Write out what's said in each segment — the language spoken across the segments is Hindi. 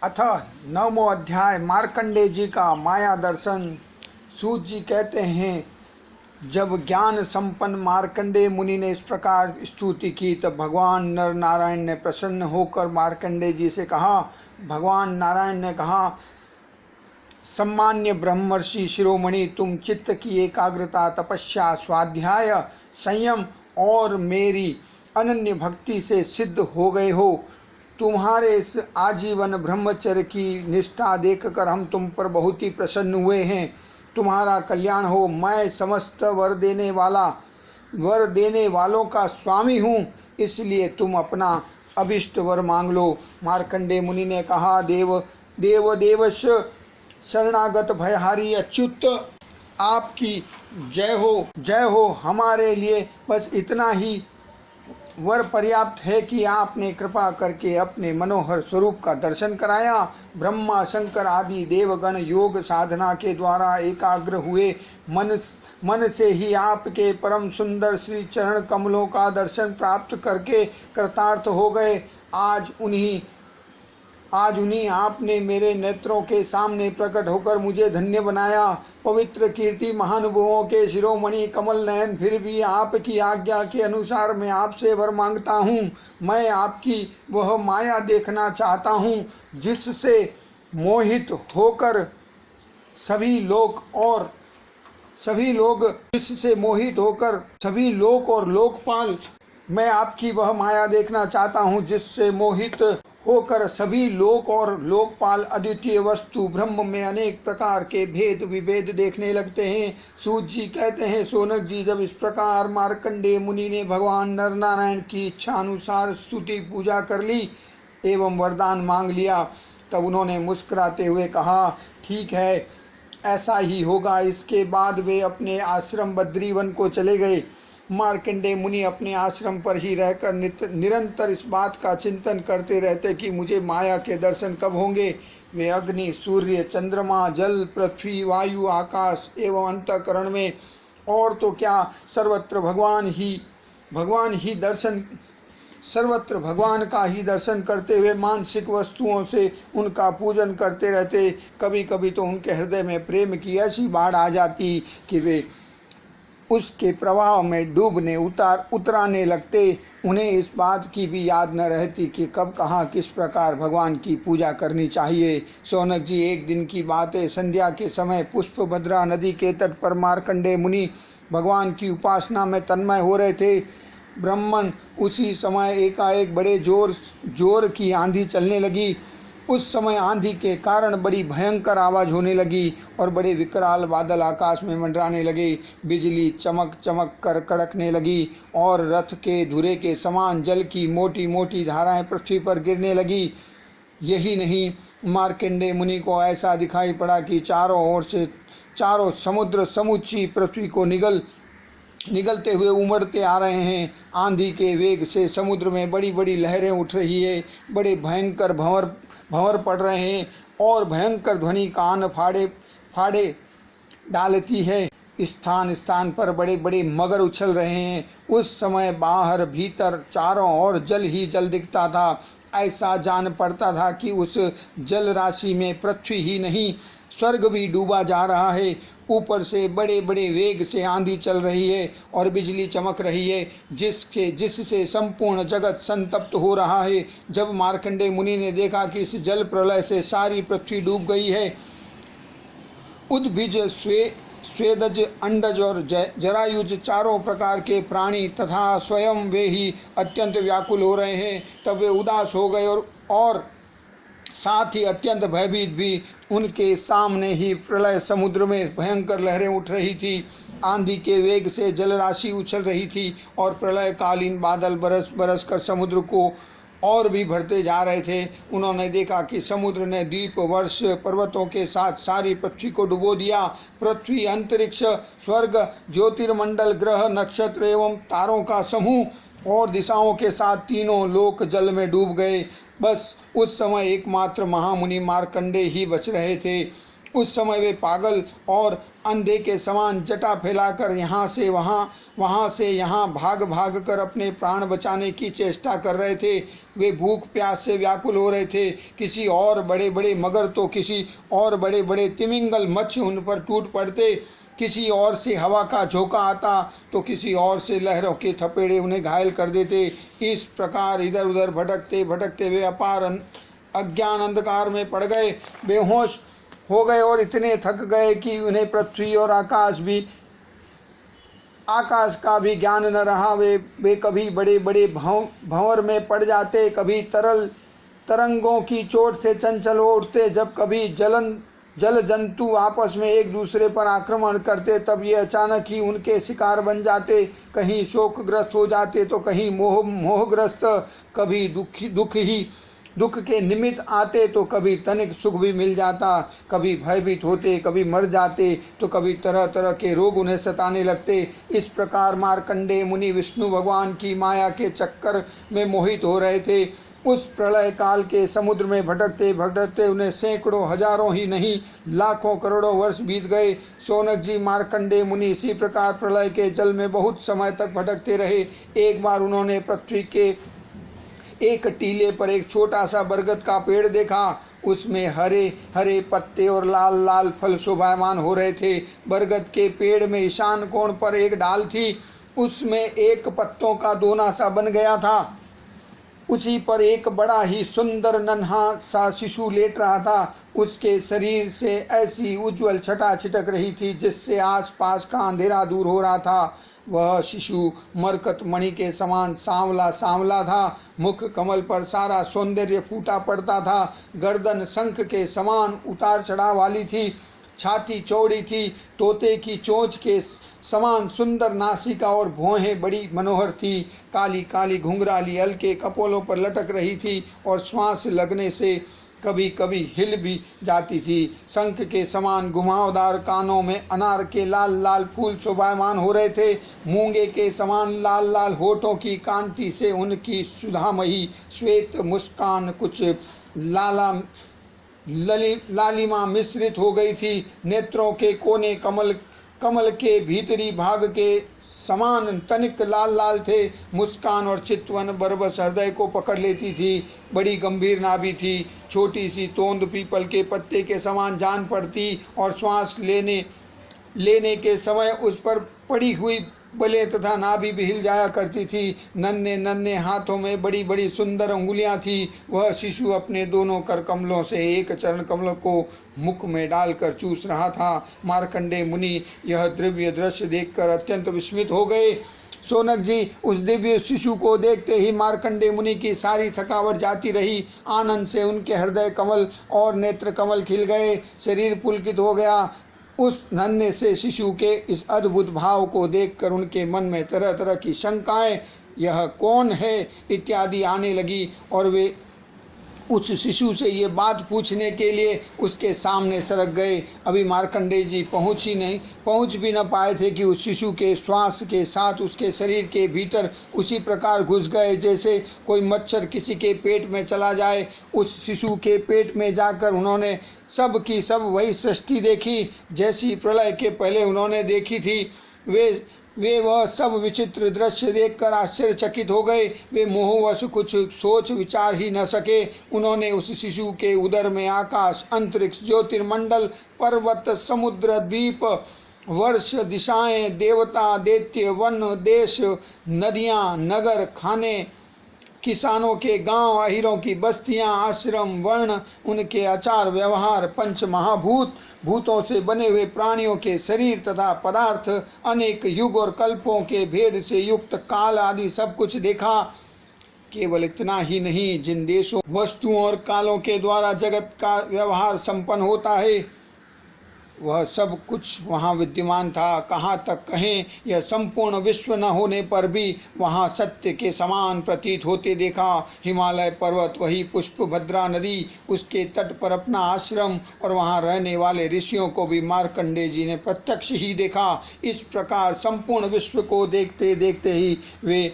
अथ 9वां अध्याय मार्कंडेय जी का माया दर्शन। सूत जी कहते हैं, जब ज्ञान संपन्न मार्कंडेय मुनि ने इस प्रकार स्तुति की तब भगवान नर नारायण ने प्रसन्न होकर मार्कंडेय जी से कहा। भगवान नारायण ने कहा, सम्मान्य ब्रह्मर्षि शिरोमणि, तुम चित्त की एकाग्रता, तपस्या, स्वाध्याय, संयम और मेरी अनन्य भक्ति से सिद्ध हो गए हो। तुम्हारे इस आजीवन ब्रह्मचर्य की निष्ठा देखकर हम तुम पर बहुत ही प्रसन्न हुए हैं। तुम्हारा कल्याण हो। मैं समस्त वर देने वालों का स्वामी हूँ, इसलिए तुम अपना अभिष्ट वर मांग लो। मार्कंडेय मुनि ने कहा, देवश शरणागत भयहारी अच्युत, आपकी जय हो। हमारे लिए बस इतना ही वर पर्याप्त है कि आपने कृपा करके अपने मनोहर स्वरूप का दर्शन कराया। ब्रह्मा शंकर आदि देवगण योग साधना के द्वारा एकाग्र हुए मन से ही आपके परम सुंदर श्री चरण कमलों का दर्शन प्राप्त करके कृतार्थ हो गए। आज उन्हीं आपने मेरे नेत्रों के सामने प्रकट होकर मुझे धन्य बनाया। पवित्र कीर्ति महानुभावों के शिरोमणि कमल नयन, फिर भी आपकी आज्ञा के अनुसार मैं आपसे वर मांगता हूँ। मैं आपकी वह माया देखना चाहता हूँ जिससे मोहित होकर सभी लोक और लोकपाल, मैं आपकी वह माया देखना चाहता हूँ जिससे मोहित होकर सभी लोक और लोकपाल अद्वितीय वस्तु ब्रह्म में अनेक प्रकार के भेद विभेद देखने लगते हैं। सूत जी कहते हैं, सोनक जी, जब इस प्रकार मार्कंडेय मुनि ने भगवान नर नारायण की इच्छा अनुसार स्तुति पूजा कर ली एवं वरदान मांग लिया, तब उन्होंने मुस्कुराते हुए कहा, ठीक है, ऐसा ही होगा। इसके बाद वे अपने आश्रम बद्रीवन को चले गए। मार्कंडेय मुनि अपने आश्रम पर ही रहकर निरंतर इस बात का चिंतन करते रहते कि मुझे माया के दर्शन कब होंगे। वे अग्नि, सूर्य, चंद्रमा, जल, पृथ्वी, वायु, आकाश एवं अंतःकरण में और तो क्या सर्वत्र भगवान का ही दर्शन करते हुए मानसिक वस्तुओं से उनका पूजन करते रहते। कभी कभी तो उनके हृदय में प्रेम की ऐसी बाढ़ आ जाती कि वे उसके प्रवाह में डूबने उतराने लगते। उन्हें इस बात की भी याद न रहती कि कब कहाँ किस प्रकार भगवान की पूजा करनी चाहिए। शौनक जी, एक दिन की बात है, संध्या के समय पुष्पभद्रा नदी के तट पर मार्कंडेय मुनि भगवान की उपासना में तन्मय हो रहे थे। ब्रह्मन उसी समय एकाएक बड़े जोर की आंधी चलने लगी। उस समय आंधी के कारण बड़ी भयंकर आवाज़ होने लगी और बड़े विकराल बादल आकाश में मंडराने लगे। बिजली चमक कर कड़कने लगी और रथ के धुरे के समान जल की मोटी मोटी धाराएं पृथ्वी पर गिरने लगी। यही नहीं, मार्कंडेय मुनि को ऐसा दिखाई पड़ा कि चारों ओर से चारों समुद्र समूची पृथ्वी को निगलते हुए उमड़ते आ रहे हैं। आंधी के वेग से समुद्र में बड़ी बड़ी लहरें उठ रही है, बड़े भयंकर भंवर पड़ रहे हैं और भयंकर ध्वनि कान फाड़े डालती है। स्थान स्थान पर बड़े बड़े मगर उछल रहे हैं। उस समय बाहर भीतर चारों ओर जल ही जल दिखता था। ऐसा जान पड़ता था कि उस जल राशि में पृथ्वी ही नहीं स्वर्ग भी डूबा जा रहा है। ऊपर से बड़े बड़े वेग से आंधी चल रही है और बिजली चमक रही है, जिससे संपूर्ण जगत संतप्त हो रहा है। जब मार्कंडेय मुनि ने देखा कि इस जल प्रलय से सारी पृथ्वी डूब गई है, उद्भिज, स्वेदज, अंडज और जरायुज चारों प्रकार के प्राणी तथा स्वयं वे ही अत्यंत व्याकुल हो रहे हैं, तब वे उदास हो गए और साथ ही अत्यंत भयभीत भी। उनके सामने ही प्रलय समुद्र में भयंकर लहरें उठ रही थी। आंधी के वेग से जलराशि उछल रही थी और प्रलयकालीन बादल बरस कर समुद्र को और भी भरते जा रहे थे। उन्होंने देखा कि समुद्र ने द्वीप वर्ष पर्वतों के साथ सारी पृथ्वी को डुबो दिया। पृथ्वी, अंतरिक्ष, स्वर्ग, ज्योतिर्मंडल, ग्रह, नक्षत्र एवं तारों का समूह और दिशाओं के साथ तीनों लोक जल में डूब गए। बस उस समय एकमात्र महामुनि मार्कंडेय ही बच रहे थे। उस समय वे पागल और अंधे के समान जटा फैलाकर यहाँ से वहाँ, वहाँ से यहाँ भाग भाग कर अपने प्राण बचाने की चेष्टा कर रहे थे। वे भूख प्यास से व्याकुल हो रहे थे। किसी और बड़े बड़े मगर तो किसी और बड़े बड़े तिमिंगल मत्स्य उन पर टूट पड़ते, किसी और से हवा का झोंका आता तो किसी और से लहरों के थपेड़े उन्हें घायल कर देते। इस प्रकार इधर उधर भटकते भटकते वे अपार अज्ञान अंधकार में पड़ गए, बेहोश हो गए और इतने थक गए कि उन्हें पृथ्वी और आकाश का भी ज्ञान न रहा। वे कभी बड़े बड़े भंवर में पड़ जाते, कभी तरंगों की चोट से चंचल हो उठते। जब कभी जल जंतु आपस में एक दूसरे पर आक्रमण करते तब ये अचानक ही उनके शिकार बन जाते। कहीं शोकग्रस्त हो जाते तो कहीं मोहग्रस्त, कभी दुख के निमित्त आते तो कभी तनिक सुख भी मिल जाता, कभी भयभीत होते, कभी मर जाते तो कभी तरह तरह के रोग उन्हें सताने लगते। इस प्रकार मार्कंडेय मुनि विष्णु भगवान की माया के चक्कर में मोहित हो रहे थे। उस प्रलय काल के समुद्र में भटकते भटकते उन्हें सैकड़ों हजारों ही नहीं लाखों करोड़ों वर्ष बीत गए। शौनक जी, मार्कंडेय मुनि इसी प्रकार प्रलय के जल में बहुत समय तक भटकते रहे। एक बार उन्होंने पृथ्वी के एक टीले पर एक छोटा सा बरगद का पेड़ देखा। उसमें हरे हरे पत्ते और लाल लाल फल शोभायमान हो रहे थे। बरगद के पेड़ में ईशान कोण पर एक डाल थी, उसमें एक पत्तों का दोना सा बन गया था। उसी पर एक बड़ा ही सुंदर नन्हा सा शिशु लेट रहा था। उसके शरीर से ऐसी उज्ज्वल छटा छिटक रही थी जिससे आसपास का अंधेरा दूर हो रहा था। वह शिशु मरकत मणि के समान सांवला सांवला था। मुख कमल पर सारा सौंदर्य फूटा पड़ता था। गर्दन शंख के समान उतार चढ़ाव वाली थी। छाती चौड़ी थी। तोते की चोंच के समान सुंदर नासिका और भौहें बड़ी मनोहर थी। काली काली घुंघराली हल्के कपोलों पर लटक रही थी और श्वास लगने से कभी कभी हिल भी जाती थी। शंख के समान घुमावदार कानों में अनार के लाल लाल फूल शोभायमान हो रहे थे। मूंगे के समान लाल लाल होठों की कांति से उनकी सुधामयी श्वेत मुस्कान कुछ लालिमा मिश्रित हो गई थी। नेत्रों के कोने कमल के भीतरी भाग के समान तनिक लाल लाल थे। मुस्कान और चितवन बरबस हृदय को पकड़ लेती थी। बड़ी गंभीर नाभि थी। छोटी सी तोंद पीपल के पत्ते के समान जान पड़ती और श्वास लेने के समय उस पर पड़ी हुई बले तथा नाभि भी हिल जाया करती थी। नन्हे नन्हे हाथों में बड़ी बड़ी सुंदर अंगुलियां थी। वह शिशु अपने दोनों कर कमलों से एक चरण कमल को मुख में डालकर चूस रहा था। मार्कंडेय मुनि यह दिव्य दृश्य देखकर अत्यंत विस्मित हो गए। शौनक जी, उस दिव्य शिशु को देखते ही मार्कंडेय मुनि की सारी थकावट जाती रही। आनंद से उनके हृदय कमल और नेत्र कमल खिल गए। शरीर पुलकित हो गया। उस नन्हे से शिशु के इस अद्भुत भाव को देखकर उनके मन में तरह तरह की शंकाएं, यह कौन है इत्यादि आने लगी और वे उस शिशु से ये बात पूछने के लिए उसके सामने सरक गए। अभी मार्कंडेय जी पहुँच भी न पाए थे कि उस शिशु के श्वास के साथ उसके शरीर के भीतर उसी प्रकार घुस गए जैसे कोई मच्छर किसी के पेट में चला जाए। उस शिशु के पेट में जाकर उन्होंने सब की सब वही सृष्टि देखी जैसी प्रलय के पहले उन्होंने देखी थी। वे वह सब विचित्र दृश्य देखकर आश्चर्यचकित हो गए। वे मोहवश कुछ सोच विचार ही न सके। उन्होंने उस शिशु के उदर में आकाश, अंतरिक्ष, ज्योतिर्मंडल, पर्वत, समुद्र, द्वीप, वर्ष, दिशाएं, देवता, दैत्य, वन, देश, नदियां, नगर, खाने, किसानों के गांव, अहीरों की बस्तियां, आश्रम, वर्ण, उनके आचार व्यवहार, पंच महाभूत, भूतों से बने हुए प्राणियों के शरीर तथा पदार्थ, अनेक युग और कल्पों के भेद से युक्त काल आदि सब कुछ देखा। केवल इतना ही नहीं, जिन देशों, वस्तुओं और कालों के द्वारा जगत का व्यवहार संपन्न होता है वह सब कुछ वहाँ विद्यमान था। कहाँ तक कहें, यह संपूर्ण विश्व न होने पर भी वहाँ सत्य के समान प्रतीत होते देखा। हिमालय पर्वत, वही पुष्प भद्रा नदी, उसके तट पर अपना आश्रम और वहाँ रहने वाले ऋषियों को भी मार्कंडेय जी ने प्रत्यक्ष ही देखा। इस प्रकार संपूर्ण विश्व को देखते देखते ही वे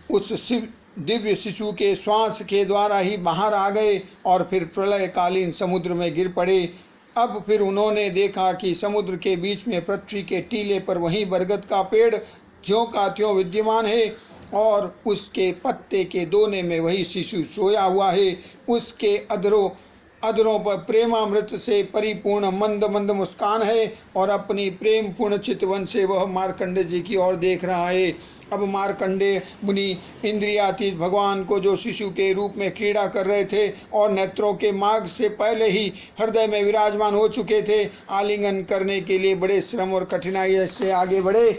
उस दिव्य शिशु के श्वास के द्वारा ही बाहर आ गए और फिर प्रलयकालीन समुद्र में गिर पड़े। अब फिर उन्होंने देखा कि समुद्र के बीच में पृथ्वी के टीले पर वहीं बरगद का पेड़ ज्यों का त्यों विद्यमान है और उसके पत्ते के दोने में वही शिशु सोया हुआ है। उसके अधरों पर प्रेमामृत से परिपूर्ण मंद मंद मुस्कान है और अपनी प्रेम पूर्ण चितवन से वह मार्कंडे जी की ओर देख रहा है। अब मार्कंडे मुनि इंद्रियातीत भगवान को जो शिशु के रूप में क्रीड़ा कर रहे थे और नेत्रों के मार्ग से पहले ही हृदय में विराजमान हो चुके थे, आलिंगन करने के लिए बड़े श्रम और कठिनाई से आगे बढ़े।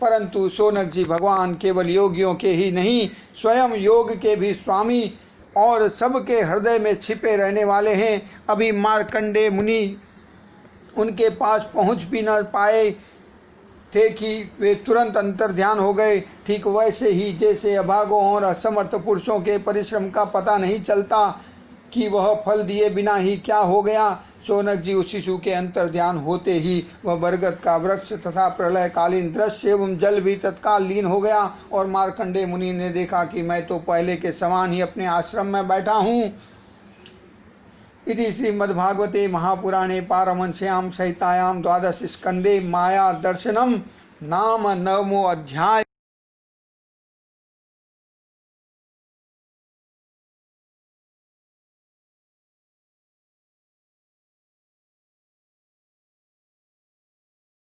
परंतु शौनक जी भगवान केवल योगियों के ही नहीं, स्वयं योग के भी स्वामी और सबके हृदय में छिपे रहने वाले हैं। अभी मार्कंडे मुनि उनके पास पहुंच भी न पाए थे कि वे तुरंत अंतर ध्यान हो गए। ठीक वैसे ही जैसे अभागों और असमर्थ पुरुषों के परिश्रम का पता नहीं चलता कि वह फल दिए बिना ही क्या हो गया, शौनक जी उस शिशु के अंतर ध्यान होते ही वह बरगद का वृक्ष तथा प्रलयकालीन दृश्य एवं जल भी तत्काल लीन हो गया और मार्कंडे मुनि ने देखा कि मैं तो पहले के समान ही अपने आश्रम में बैठा हूँ। इति श्रीमद्भागवते महापुराणे पारमहंस्यां संहितायां 12 स्कंदे माया दर्शनम नाम 9वां अध्याय।